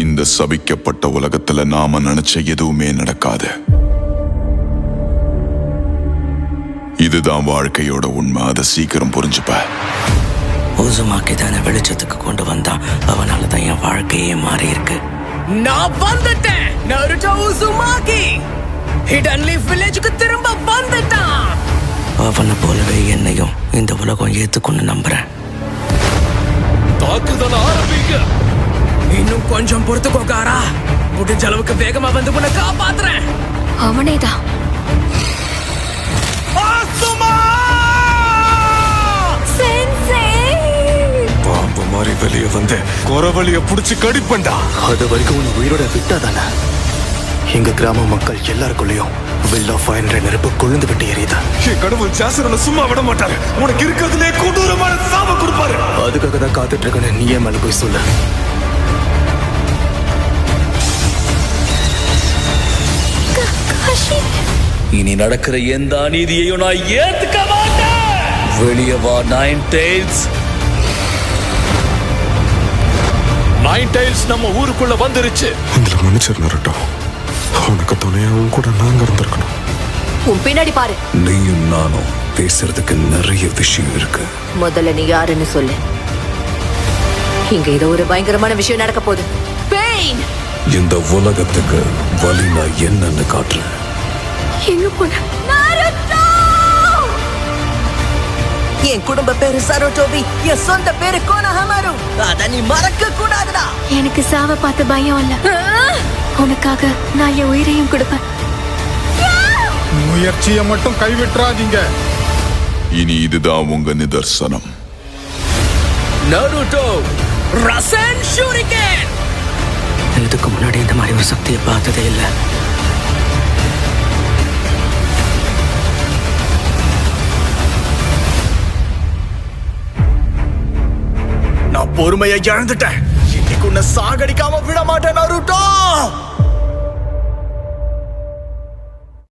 இந்த சபிக்கப்பட்ட உலகத்துல நாம நினைச்ச எதுவுமே நடக்காது. இதுதான் வாழ்க்கையோட உண்மை. அதை சீக்கிரம் புரிஞ்சுப்ப. உசுமாக்கி தானே வெளிச்சத்துக்கு கொண்டு வந்தான். அவனாலதான் என் வாழ்க்கையே மாறி இருக்கு. நான் வந்துட்டேன். நருட்டோ உசுமாக்கி ஹிடன் லீஃப் வில்லேஜுக்கு திரும்ப வந்துட்டான். அவனை போலவே என்னையும் இந்த உலகம் ஏத்துக்கொண்டு நம்புறேன். தாக்குதல் ஆரம்பிங்க. இன்னும் கொஞ்சம் பொறுத்துக்கோக்காரா. முடிஞ்ச அளவுக்கு வேகமா வந்து உன்னை காப்பாத்துறேன். அவனேதான். பாம்பு மாதிரி வெளியே வந்து குறவழிய புடிச்சு கடிப்பண்டா. அது வரைக்கும் உன் உயிரோட விட்டாதானே எங்க கிராம மக்கள் எல்லாருக்குள்ளயும் வில் ஆஃப் ஃபயர் என்ற நெருப்பு கொழுந்து விட்டு எரியுது. என் கடவுள் ஜாசரனை சும்மா விட மாட்டாரு. உனக்கு இருக்கிறதுலே கொடூரமான சாப கொடுப்பாரு. அதுக்காக தான் காத்துட்டு இருக்கேன்னு நீயே மேல போய் சொல்லு. இனி நடக்கிற எந்த அநீதியையும் நான் ஏத்துக்க மாட்டேன். வெளியே வா நைன் டெய்ல்ஸ். நைன் டைல்ஸ் நம்ம ஊருக்குள்ள வந்துருச்சு. இதுல மன்னிச்சிரு நருட்டோ. உனக்கு துணையாவும் கூட நாங்க இருந்திருக்கணும். உன் பின்னாடி பாரு. நீயும் நானும் பேசுறதுக்கு நிறைய விஷயம் இருக்கு. முதல்ல நீ யாருன்னு சொல்லு. இங்க ஏதோ ஒரு பயங்கரமான விஷயம் நடக்க போகுது. பெயின். இந்த உலகத்துக்கு வலி நான் என்னன்னு காட்டுறேன். எங்க போன? என் குடும்ப பேரு சரோட்டோபி. என் சொந்த பேரு கோனஹமாரு. அத நீ மறக்க கூடாதுடா. எனக்கு சாவ பார்த்து பயம் இல்ல. உனக்காக நான் என் உயிரையும் கொடுப்பேன். முயற்சியை மட்டும் கைவிட்டுறாதீங்க. இனி இதுதான் உங்க நிதர்சனம். Naruto ரசன் shuriken. இதுக்கு முன்னாடி இந்த மாதிரி ஒரு சக்தியை பார்த்ததே இல்லை. நான் பொறுமையை இழந்துட்டேன். இன்னைக்கு உன்னை சாகடிக்காம விட மாட்டேன் நருட்டோ.